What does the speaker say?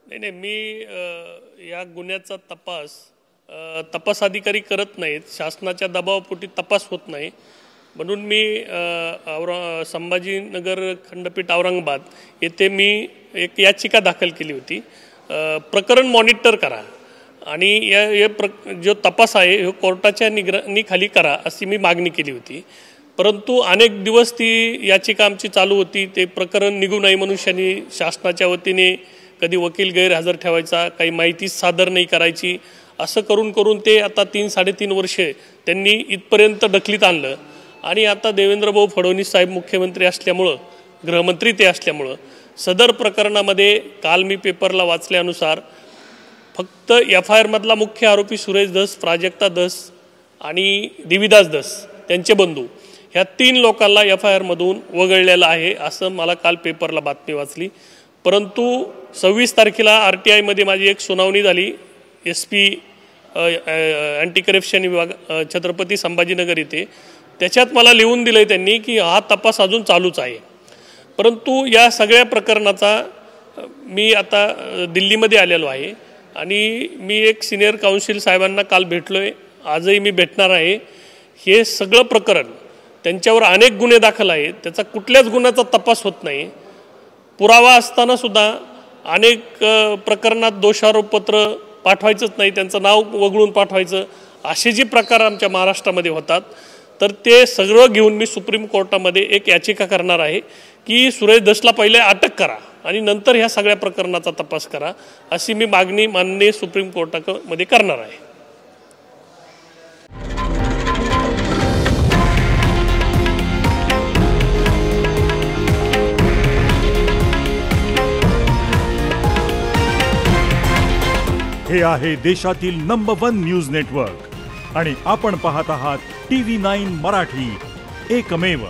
नाही मी या गुन्ह्याचा तपास अधिकारी करत नाहीत, शासनाच्या दबावापोटी तपास होत नाही, म्हणून मी संभाजीनगर खंडपीठ औरंगाबाद येथे मी एक याचिका दाखल केली होती। प्रकरण मॉनिटर करा आणि जो तपास आहे हे कोर्टाच्या निगराणीखाली करा अशी मी मागणी केली होती। परंतु अनेक दिवस ती याचिका आमची चालू होती, ते प्रकरण निघू नये म्हणून शासनाच्या वतीने कधी वकील गैरहजर ठेवायचा, काही माहिती सादर नाही करायची, असं करून ते आता 3-3.5 वर्षे त्यांनी इथपर्यंत ढकलीत आणलं। आणि आता देवेंद्रभाऊ फडणवीस साहेब मुख्यमंत्री असल्यामुळं, गृहमंत्री ते असल्यामुळं सदर प्रकरणामध्ये काल मी पेपरला वाचल्यानुसार फक्त FIR मधला मुख्य आरोपी सुरेश धस, प्राजक्ता धस आणि देवीदास धस त्यांचे बंधू ह्या 3 लोकांना FIR मधून वगळलेलं आहे असं मला काल पेपरला बातमी वाचली। परंतु 26 तारखेला RTI मध्ये माझी एक सुनावणी झाली, SP अँटी करप्शन विभाग छत्रपती संभाजीनगर येथे, त्याच्यात मला लिहून दिले त्यांनी की हा तपास अजून चालूच आहे। परंतु या सगळ्या प्रकरणाचा मी आता दिल्लीमध्ये आलेलो आहे आणि मी एक सिनियर काउन्सिल साहेबांना काल भेटलोय, आजही मी भेटणार आहे। हे सगळं प्रकरण त्यांच्यावर अनेक गुन्हे दाखल आहेत, त्याचा कुठल्याच गुन्ह्याचा तपास होत नाही, पुरावा असताना सुद्धा अनेक प्रकरणात दोषारोपपत्र पाठवायचंच नाही, त्यांचं नाव वगळून पाठवायचं, असे जे प्रकार आमच्या महाराष्ट्रामध्ये होतात। तर ते सगळं घेऊन मी सुप्रीम कोर्टामध्ये एक याचिका करणार आहे की सुरेश धसला पहिले अटक करा आणि नंतर ह्या सगळ्या प्रकरणाचा तपास करा, अशी मी मागणी माननीय सुप्रीम कोर्टामध्ये करणार आहे। हे आहे देशातील नंबर 1 न्यूज नेटवर्क आणि आपण पाहत आहात TV9 मराठी, एकमेव।